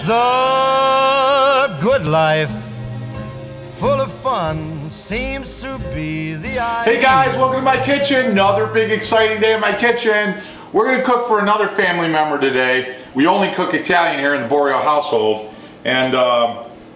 The good life, full of fun, seems to be the idea. Hey guys, welcome to my kitchen. Another big exciting day in my kitchen. We're gonna cook for another family member today. We only cook Italian here in the Boreal household. And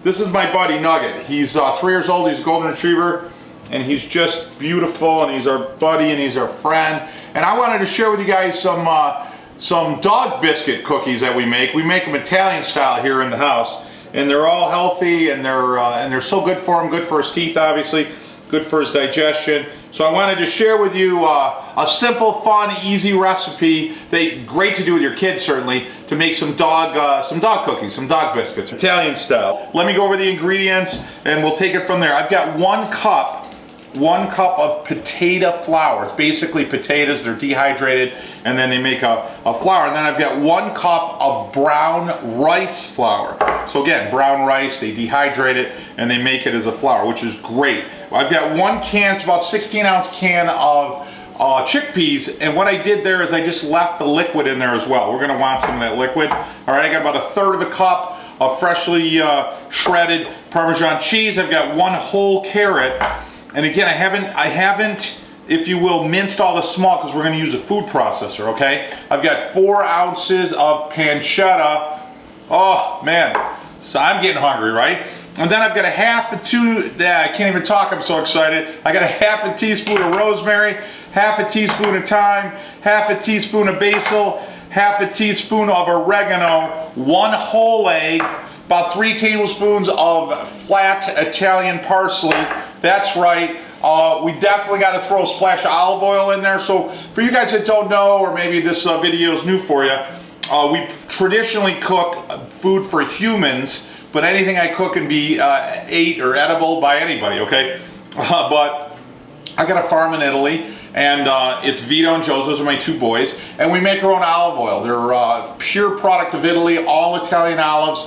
this is my buddy Nugget. He's 3 years old, he's a golden retriever, and he's just beautiful, and he's our buddy, and he's our friend. And I wanted to share with you guys some dog biscuit cookies that we make. We make them Italian style here in the house, and they're all healthy, and they're so good for him, good for his teeth, obviously, good for his digestion. So I wanted to share with you a simple, fun, easy recipe that great to do with your kids, certainly, to make some dog cookies, some dog biscuits, Italian style. Let me go over the ingredients, and we'll take it from there. I've got 1 cup of potato flour. It's basically potatoes, they're dehydrated, and then they make a flour. And then I've got 1 cup of brown rice flour. So again, brown rice, they dehydrate it, and they make it as a flour, which is great. I've got 1 can, it's about 16-ounce can of chickpeas, and what I did there is I just left the liquid in there as well. We're gonna want some of that liquid. All right, I got about 1/3 of a cup of freshly shredded Parmesan cheese. I've got 1 whole carrot. And again, I haven't, if you will, minced all the small because we're going to use a food processor, okay? I've got 4 ounces of pancetta. Oh, man. So I'm getting hungry, right? And then I've got I can't even talk, I'm so excited. I got a 1/2 teaspoon of rosemary, 1/2 teaspoon of thyme, 1/2 teaspoon of basil, 1/2 teaspoon of oregano, 1 whole egg, about 3 tablespoons of flat Italian parsley. That's right. We definitely got to throw a splash of olive oil in there. So for you guys that don't know, or maybe this video is new for you, we traditionally cook food for humans, but anything I cook can be ate or edible by anybody, okay? But I got a farm in Italy, and it's Vito and Joe, those are my 2 boys, and we make our own olive oil. They're pure product of Italy, all Italian olives.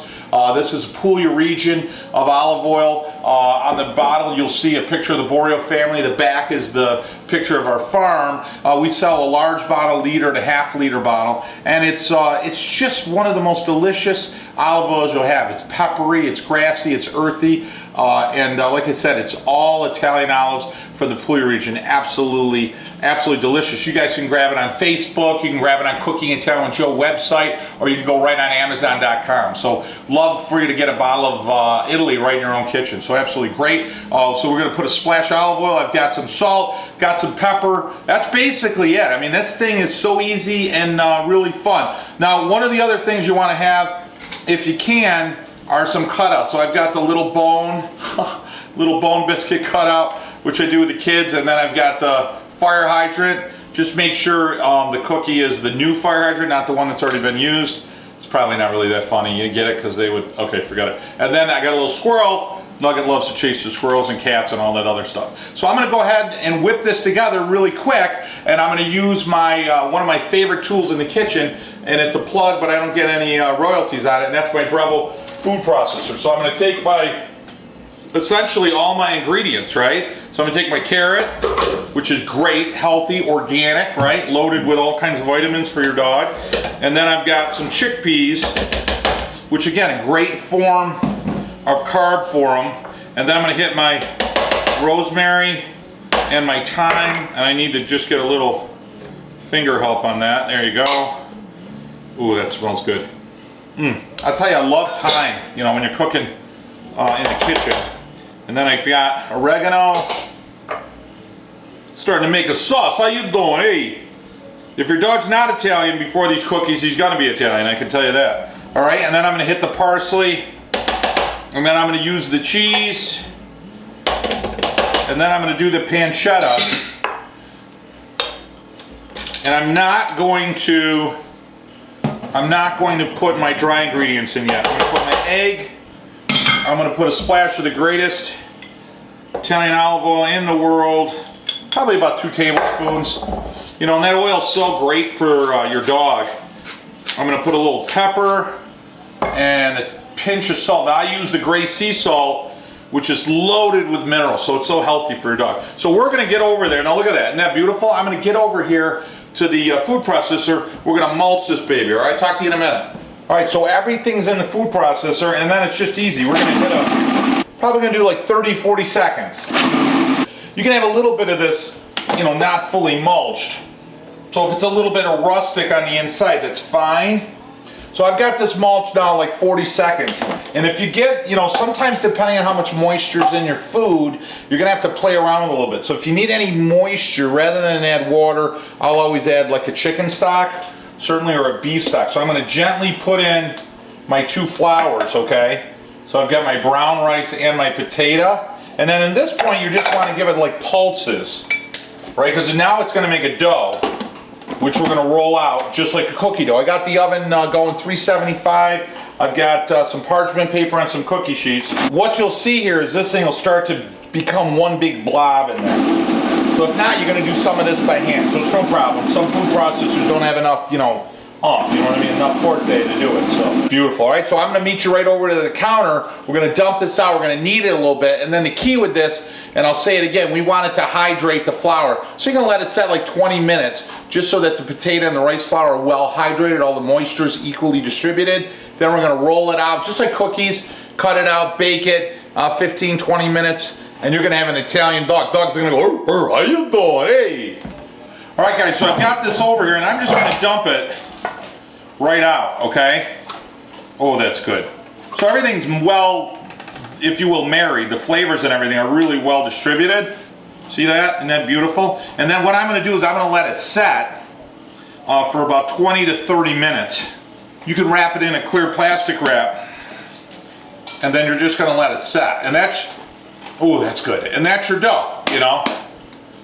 This is Puglia region of olive oil. On the bottle you'll see a picture of the Boreal family. The back is the picture of our farm. We sell a large bottle, liter to 1/2 liter bottle, and it's just one of the most delicious olive oils you'll have. It's peppery, it's grassy, it's earthy, and like I said, it's all Italian olives for the Puglia region. Absolutely delicious. You guys can grab it on Facebook, you can grab it on Cooking Italian with Joe website, or you can go right on Amazon.com. So love for you to get a bottle of Italy right in your own kitchen. So absolutely great. So we're going to put a splash of olive oil. I've got some salt, got some pepper. That's basically it. I mean, this thing is so easy and really fun. Now, one of the other things you want to have, if you can, are some cutouts. So I've got the little bone biscuit cutout, which I do with the kids, and then I've got the fire hydrant. Just make sure the cookie is the new fire hydrant, not the one that's already been used. It's probably not really that funny. You get it because they would, okay, forget it. And then I got a little squirrel. Nugget loves to chase the squirrels and cats and all that other stuff. So I'm going to go ahead and whip this together really quick, and I'm going to use my one of my favorite tools in the kitchen, and it's a plug, but I don't get any royalties on it, and that's my Breville food processor. So I'm going to take essentially all my ingredients, right? So I'm going to take my carrot, which is great, healthy, organic, right? Loaded with all kinds of vitamins for your dog. And then I've got some chickpeas, which again, a great form of carb for them. And then I'm going to hit my rosemary and my thyme, and I need to just get a little finger help on that. There you go. Ooh, that smells good. I'll tell you, I love thyme, you know, when you're cooking in the kitchen. And then I've got oregano. Starting to make a sauce. How you doing? Hey, if your dog's not Italian before these cookies, he's gonna be Italian, I can tell you that. All right, and then I'm gonna hit the parsley, and then I'm gonna use the cheese, and then I'm gonna do the pancetta. And I'm not going to put my dry ingredients in yet. I'm gonna put my egg. I'm going to put a splash of the greatest Italian olive oil in the world, probably about 2 tablespoons. You know, and that oil is so great for your dog. I'm going to put a little pepper and a pinch of salt. Now I use the gray sea salt, which is loaded with minerals, so it's so healthy for your dog. So we're going to get over there. Now look at that. Isn't that beautiful? I'm going to get over here to the food processor. We're going to mulch this baby, all right? Talk to you in a minute. All right, so everything's in the food processor, and then it's just easy. We're gonna probably gonna do like 30, 40 seconds. You can have a little bit of this, you know, not fully mulched. So if it's a little bit of rustic on the inside, that's fine. So I've got this mulch now like 40 seconds. And if you get, you know, sometimes depending on how much moisture is in your food, you're gonna have to play around a little bit. So if you need any moisture, rather than add water, I'll always add like a chicken stock, certainly, or a beef stock. So I'm gonna gently put in my 2 flours, okay? So I've got my brown rice and my potato. And then at this point, you just wanna give it like pulses, right? Because now it's gonna make a dough, which we're gonna roll out just like a cookie dough. I got the oven going 375. I've got some parchment paper and some cookie sheets. What you'll see here is this thing will start to become one big blob in there. So if not, you're gonna do some of this by hand, so it's no problem. Some food processors don't have enough, you know what I mean, enough pork day to do it, so. Beautiful, all right, so I'm gonna meet you right over to the counter. We're gonna dump this out, we're gonna knead it a little bit, and then the key with this, and I'll say it again, we want it to hydrate the flour. So you're gonna let it set like 20 minutes, just so that the potato and the rice flour are well hydrated, all the moisture is equally distributed. Then we're gonna roll it out, just like cookies, cut it out, bake it, 15, 20 minutes, and you're gonna have an Italian dog. Dogs are gonna go, how you doing, hey? All right guys, so I've got this over here, and I'm just gonna dump it right out, okay? Oh, that's good. So everything's well, if you will, married. The flavors and everything are really well distributed. See that? Isn't that beautiful? And then what I'm gonna do is I'm gonna let it set for about 20 to 30 minutes. You can wrap it in a clear plastic wrap, and then you're just gonna let it set. And that's, oh, that's good. And that's your dough, you know?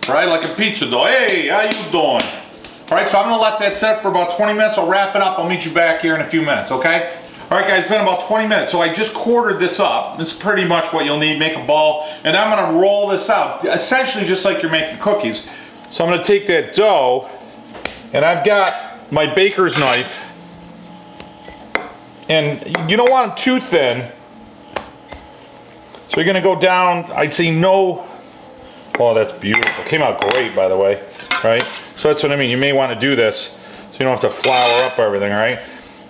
Right, like a pizza dough. Hey, how you doing? All right, so I'm gonna let that set for about 20 minutes. I'll wrap it up. I'll meet you back here in a few minutes, okay? All right, guys, it's been about 20 minutes. So I just quartered this up. It's pretty much what you'll need. Make a ball, and I'm gonna roll this out, essentially just like you're making cookies. So I'm gonna take that dough, and I've got my baker's knife, and you don't want them too thin. So you're gonna go down, I'd say no, oh, that's beautiful. Came out great, by the way, right? So that's what I mean. You may want to do this so you don't have to flour up everything, right?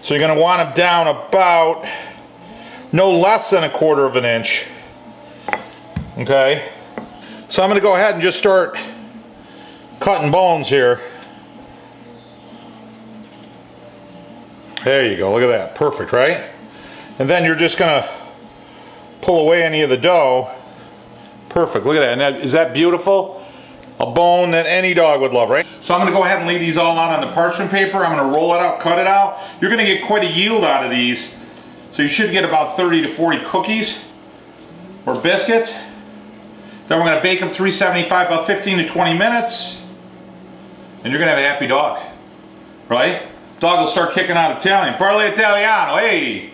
So you're going to want them down about no less than 1/4 of an inch. Okay? So I'm going to go ahead and just start cutting bones here. There you go. Look at that. Perfect, right? And then you're just going to pull away any of the dough. Perfect. Look at that. And is that beautiful? A bone that any dog would love, right? So I'm gonna go ahead and lay these all out on the parchment paper. I'm gonna roll it out, cut it out. You're gonna get quite a yield out of these. So you should get about 30 to 40 cookies or biscuits. Then we're gonna bake them 375, about 15 to 20 minutes. And you're gonna have a happy dog, right? Dog will start kicking out Italian. Parli Italiano, hey!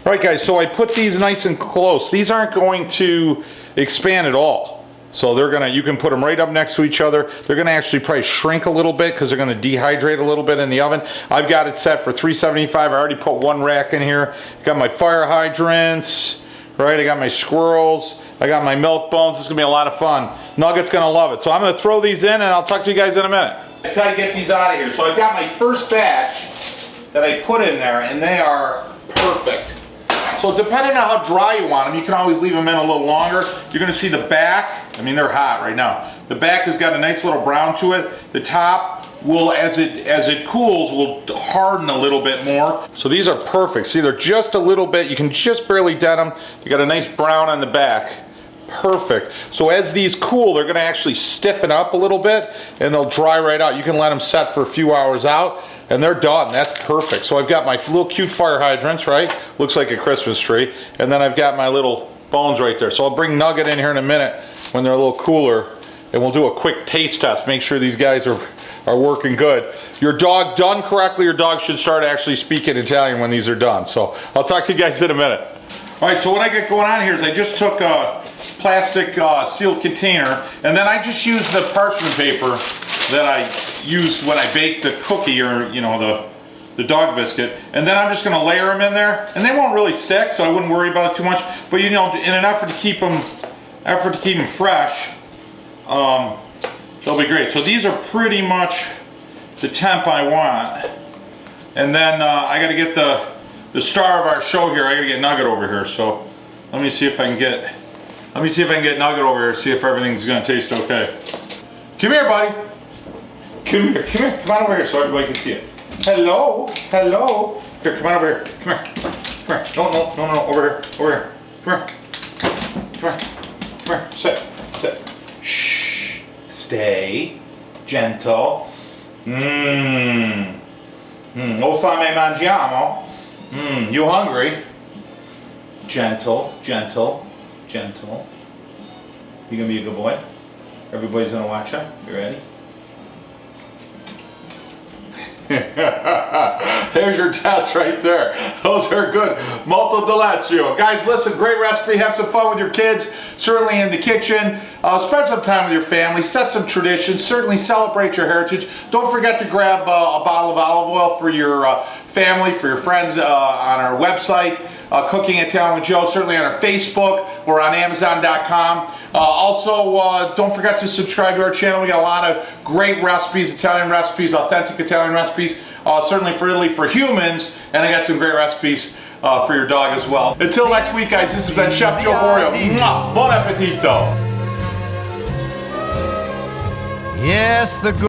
All right guys, so I put these nice and close. These aren't going to expand at all. So they're gonna, you can put them right up next to each other. They're gonna actually probably shrink a little bit because they're gonna dehydrate a little bit in the oven. I've got it set for 375. I already put 1 rack in here. Got my fire hydrants, right? I got my squirrels. I got my milk bones. This is gonna be a lot of fun. Nugget's gonna love it. So I'm gonna throw these in and I'll talk to you guys in a minute. Let's try to get these out of here. So I've got my first batch that I put in there and they are perfect. So depending on how dry you want them, you can always leave them in a little longer. You're gonna see the back, I mean they're hot right now. The back has got a nice little brown to it. The top will, as it cools, will harden a little bit more. So these are perfect. See, they're just a little bit, you can just barely dent them. They got a nice brown on the back. Perfect. So as these cool, they're gonna actually stiffen up a little bit and they'll dry right out. You can let them set for a few hours out and they're done. That's perfect. So I've got my little cute fire hydrants, right? Looks like a Christmas tree. And then I've got my little bones right there. So I'll bring Nugget in here in a minute when they're a little cooler and we'll do a quick taste test. Make sure these guys are working good. Your dog done correctly, your dog should start actually speaking Italian when these are done. So I'll talk to you guys in a minute. All right, so what I got going on here is I just took a plastic sealed container and then I just used the parchment paper that I used when I baked the cookie or, you know, the dog biscuit, and then I'm just going to layer them in there and they won't really stick, so I wouldn't worry about it too much. But you know, in an effort to keep them fresh, they'll be great. So these are pretty much the temp I want. And then I got to get the star of our show here. I gotta get Nugget over here, so let me see if I can get Nugget over here, see if everything's gonna taste okay. Come here, buddy. Come here, come on over here so everybody can see it. Hello, hello. Here, come on over here. Come here. Come here. No, over here. Over here. Come here. Come here. Come here. Sit. Shh. Stay. Gentle. O fame mangiamo. You hungry? Gentle. You gonna be a good boy? Everybody's gonna watch you. You ready? There's your test right there. Those are good. Molto deleccio. Guys, listen, great recipe. Have some fun with your kids. Certainly in the kitchen. Spend some time with your family. Set some traditions. Certainly celebrate your heritage. Don't forget to grab a bottle of olive oil for your family, for your friends on our website. Cooking Italian with Joe, certainly on our Facebook or on Amazon.com. Also, don't forget to subscribe to our channel. We got a lot of great recipes, Italian recipes, authentic Italian recipes, certainly for Italy for humans, and I got some great recipes for your dog as well. Until next week, guys, this has been Chef Joe Borio. Buon appetito! Yes, the good